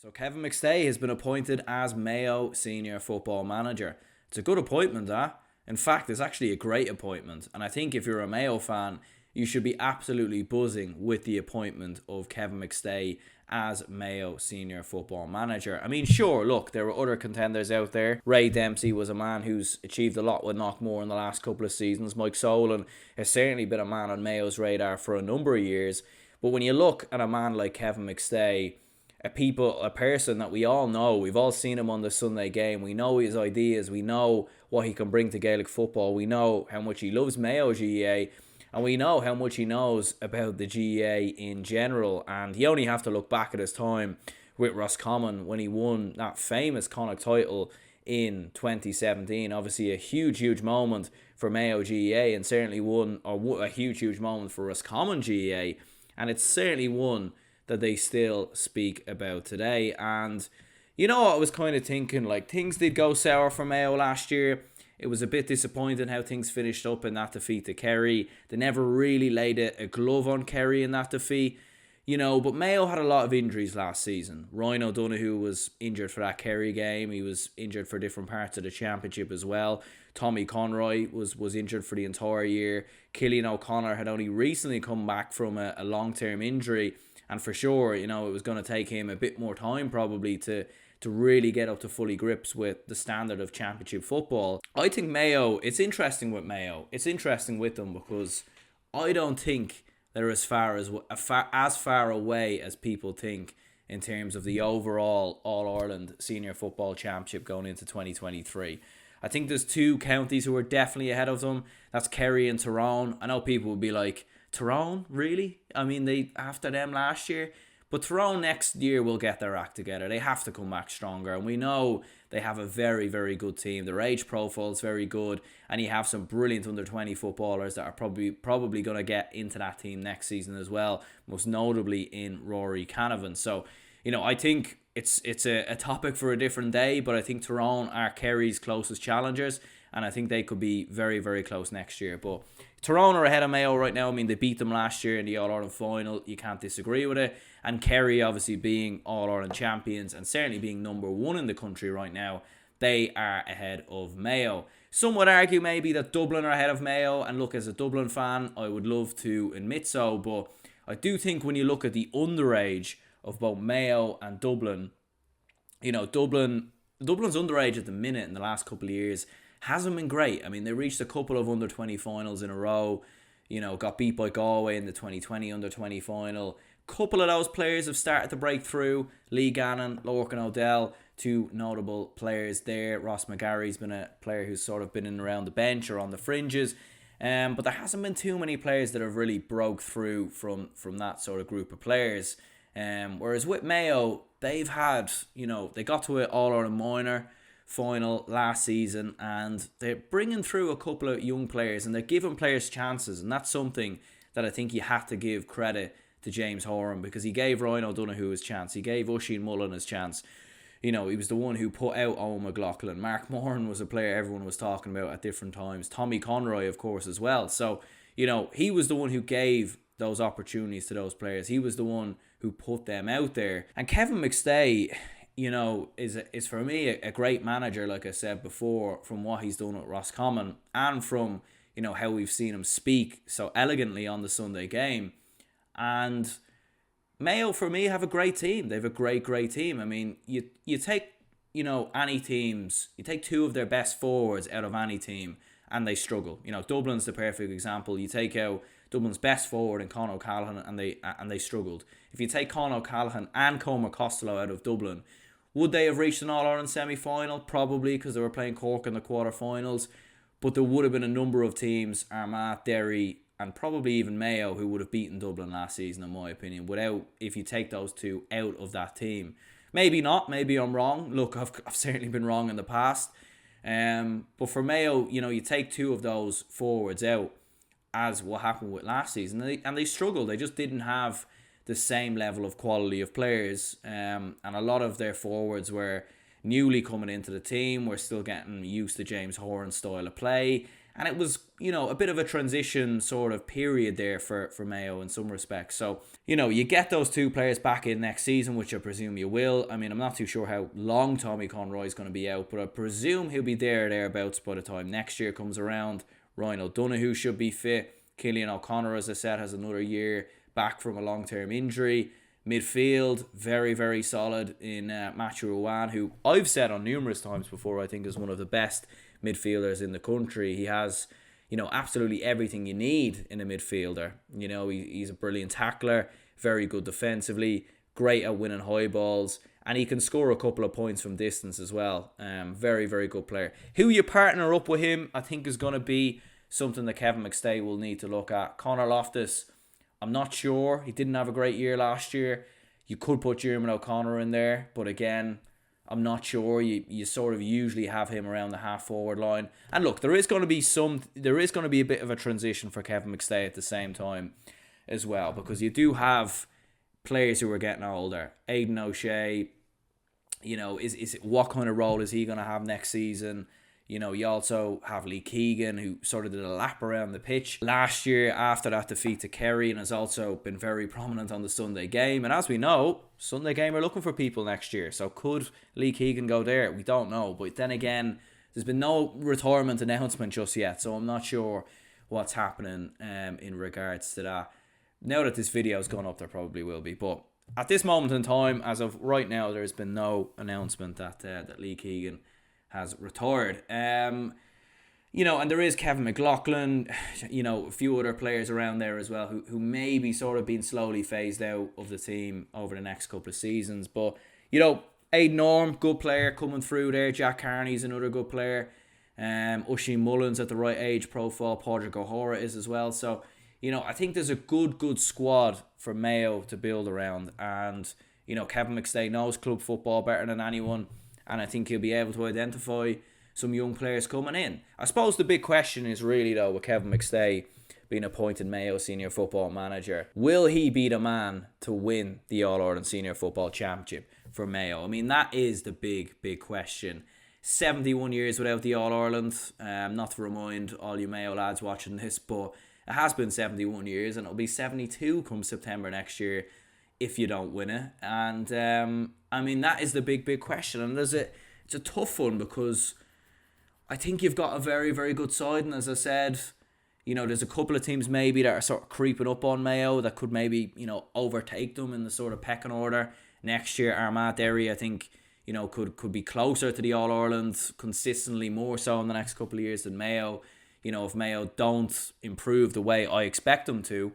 So Kevin McStay has been appointed as Mayo senior football manager. It's a good appointment, huh? In fact, it's actually a great appointment. And I think if you're a Mayo fan, you should be absolutely buzzing with the appointment of Kevin McStay as Mayo senior football manager. I mean, sure, look, there were other contenders out there. Ray Dempsey was a man who's achieved a lot with Knockmore in the last couple of seasons. Mike Solan has certainly been a man on Mayo's radar for a number of years. But when you look at a man like Kevin McStay, a person that we all know, we've all seen him on the Sunday game, we know his ideas, we know what he can bring to Gaelic football, we know how much he loves Mayo GAA, and we know how much he knows about the GAA in general. And you only have to look back at his time with Roscommon when he won that famous Connacht title in 2017. Obviously a huge moment for Mayo GAA, and certainly a huge moment for Roscommon GAA, and it's certainly one that they still speak about today. And you know what I was kind of thinking, like, things did go sour for Mayo last year. It was a bit disappointing how things finished up in that defeat to Kerry. They never really laid a glove on Kerry in that defeat, but Mayo had a lot of injuries last season. Ryan O'Donoghue was injured for that Kerry game. He was injured for different parts of the championship as well. Tommy Conroy was injured for the entire year. Killian O'Connor had only recently come back from a long-term injury. And for sure, it was going to take him a bit more time probably to really get up to fully grips with the standard of championship football. I think Mayo, it's interesting with Mayo. It's interesting with them because I don't think they're as far away as people think in terms of the overall All-Ireland Senior Football Championship going into 2023. I think there's two counties who are definitely ahead of them. That's Kerry and Tyrone. I know people will be like, Tyrone, really? I mean, they after them last year. But Tyrone next year will get their act together. They have to come back stronger. And we know they have a very, very good team. Their age profile is very good. And you have some brilliant under-20 footballers that are probably going to get into that team next season as well. Most notably in Rory Canavan. So, I think it's a topic for a different day. But I think Tyrone are Kerry's closest challengers. And I think they could be very, very close next year. But Tyrone are ahead of Mayo right now. I mean, they beat them last year in the All-Ireland final. You can't disagree with it. And Kerry, obviously being All-Ireland champions and certainly being number one in the country right now, they are ahead of Mayo. Some would argue maybe that Dublin are ahead of Mayo. And look, as a Dublin fan, I would love to admit so. But I do think when you look at the underage of both Mayo and Dublin, Dublin's underage at the minute in the last couple of years hasn't been great. I mean, they reached a couple of under-20 finals in a row. Got beat by Galway in the 2020 under-20 final. Couple of those players have started to break through. Lee Gannon, Lorcan O'Dell, two notable players there. Ross McGarry's been a player who's sort of been in and around the bench or on the fringes. But there hasn't been too many players that have really broke through from that sort of group of players. Whereas with Mayo, they've had, they got to an All-Ireland minor final last season, and they're bringing through a couple of young players and they're giving players chances, and that's something that I think you have to give credit to James Horan, because he gave Ryan O'Donoghue his chance, he gave Oisin Mullen his chance. He was the one who put out Owen McLaughlin. Mark Moran was a player everyone was talking about at different times. Tommy Conroy, of course, as well. So, he was the one who gave those opportunities to those players. He was the one who put them out there. And Kevin McStay, is for me a great manager, like I said before, from what he's done at Roscommon and from, how we've seen him speak so elegantly on the Sunday game. And Mayo, for me, have a great team. They have a great team. I mean, you take, any teams, you take two of their best forwards out of any team and they struggle. Dublin's the perfect example. You take out Dublin's best forward in Conor O'Callaghan and they struggled. If you take Conor O'Callaghan and Comer Costello out of Dublin, would they have reached an All-Ireland semi-final? Probably, because they were playing Cork in the quarter-finals. But there would have been a number of teams, Armagh, Derry, and probably even Mayo, who would have beaten Dublin last season, in my opinion, if you take those two out of that team. Maybe not. Maybe I'm wrong. Look, I've certainly been wrong in the past. But for Mayo, you take two of those forwards out, as what happened with last season, and they struggled. They just didn't have the same level of quality of players, and a lot of their forwards were newly coming into the team. We're still getting used to James Horan's style of play, And it was, a bit of a transition sort of period there for Mayo in some respects. So, you get those two players back in next season, which I presume you will. I mean, I'm not too sure how long Tommy Conroy is going to be out, but I presume he'll be thereabouts by the time next year comes around. Ryan O'Donoghue should be fit. Cillian O'Connor, as I said, has another year back from a long-term injury. Midfield, very, very solid in Matthew Ruan, who I've said on numerous times before, I think is one of the best midfielders in the country. He has, absolutely everything you need in a midfielder. He's a brilliant tackler, very good defensively, great at winning high balls, and he can score a couple of points from distance as well. Very, very good player. Who you partner up with him, I think, is going to be something that Kevin McStay will need to look at. Conor Loftus, I'm not sure. He didn't have a great year last year. You could put Jeremy O'Connor in there, but again, I'm not sure. You sort of usually have him around the half forward line. And look, there is going to be a bit of a transition for Kevin McStay at the same time as well, because you do have players who are getting older. Aidan O'Shea, is what kind of role is he going to have next season? You also have Lee Keegan, who sort of did a lap around the pitch last year after that defeat to Kerry, and has also been very prominent on the Sunday game. And as we know, Sunday game are looking for people next year. So could Lee Keegan go there? We don't know. But then again, there's been no retirement announcement just yet, so I'm not sure what's happening in regards to that. Now that this video has gone up, there probably will be. But at this moment in time, as of right now, there's been no announcement that Lee Keegan has retired. And there is Kevin McLaughlin, a few other players around there as well who may be sort of being slowly phased out of the team over the next couple of seasons. But, Aidan Norm, good player coming through there. Jack Carney's another good player. Oisin Mullins at the right age profile. Padraig O'Hara is as well. So, I think there's a good squad for Mayo to build around. And, Kevin McStay knows club football better than anyone. And I think he'll be able to identify some young players coming in. I suppose the big question is really, though, with Kevin McStay being appointed Mayo Senior Football Manager, will he be the man to win the All-Ireland Senior Football Championship for Mayo? I mean, that is the big question. 71 years without the All-Ireland. Not to remind all you Mayo lads watching this, but it has been 71 years, and it'll be 72 come September next year if you don't win it. And I mean, that is the big question. And it's a tough one, because I think you've got a very, very good side. And as I said, there's a couple of teams maybe that are sort of creeping up on Mayo that could maybe, overtake them in the sort of pecking order next year. Armagh Derry, I think, could be closer to the All-Ireland consistently, more so in the next couple of years than Mayo. If Mayo don't improve the way I expect them to.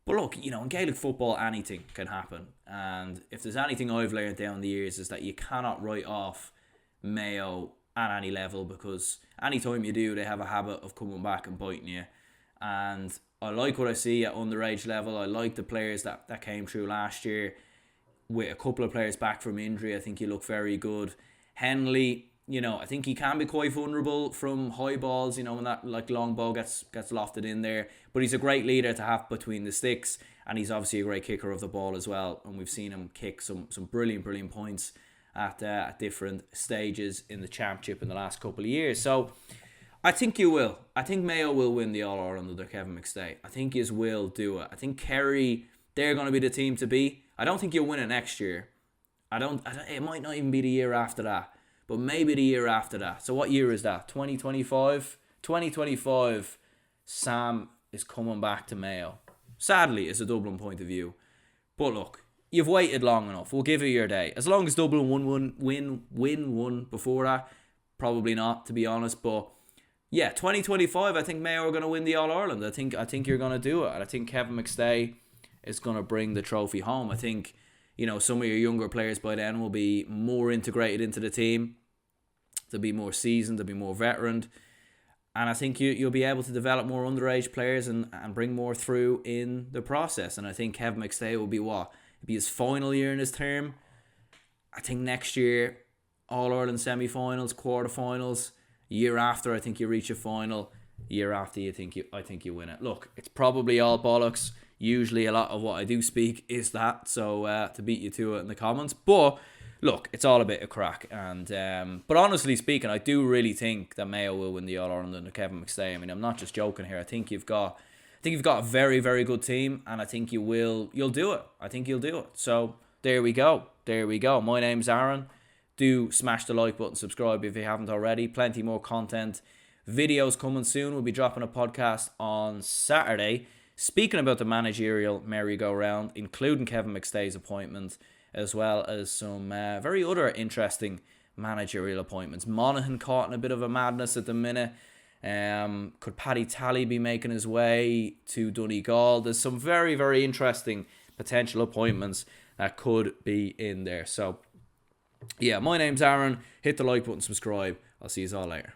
But look, in Gaelic football, anything can happen. And if there's anything I've learned down the years, is that you cannot write off Mayo at any level, because anytime you do, they have a habit of coming back and biting you. And I like what I see at underage level. I like the players that came through last year. With a couple of players back from injury, I think you look very good. Henley, I think he can be quite vulnerable from high balls, when that long ball gets lofted in there. But he's a great leader to have between the sticks, and he's obviously a great kicker of the ball as well. And we've seen him kick some brilliant points at different stages in the championship in the last couple of years. So I think you will. I think Mayo will win the All-Ireland under Kevin McStay. I think you will do it. I think Kerry, they're going to be the team to beat. I don't think you'll win it next year. It might not even be the year after that. But maybe the year after that. So what year is that? 2025? 2025, Sam is coming back to Mayo. Sadly, it's a Dublin point of view. But look, you've waited long enough. We'll give you your day. As long as Dublin win one before that. Probably not, to be honest. But yeah, 2025, I think Mayo are going to win the All-Ireland. I think you're going to do it. And I think Kevin McStay is going to bring the trophy home. I think some of your younger players by then will be more integrated into the team. They'll be more seasoned, they'll be more veteran. And I think you'll be able to develop more underage players and bring more through in the process. And I think Kevin McStay will be It'll be his final year in his term. I think next year, All-Ireland semi-finals, quarter-finals. Year after, I think you reach a final. Year after, I think you win it. Look, it's probably all bollocks. Usually a lot of what I do speak is that, so to beat you to it in the comments. But look, it's all a bit of crack. And but honestly speaking, I do really think that Mayo will win the All-Ireland under Kevin McStay. I mean, I'm not just joking here. I think you've got a very, very good team, and I think you'll do it. I think you'll do it. So there we go. My name's Aaron. Do smash the like button, subscribe if you haven't already. Plenty more content. Videos coming soon. We'll be dropping a podcast on Saturday. Speaking about the managerial merry-go-round, including Kevin McStay's appointment, as well as some very other interesting managerial appointments. Monaghan caught in a bit of a madness at the minute. Could Paddy Tally be making his way to Donegal? There's some very, very interesting potential appointments that could be in there. So, yeah, my name's Aaron. Hit the like button, subscribe. I'll see you all later.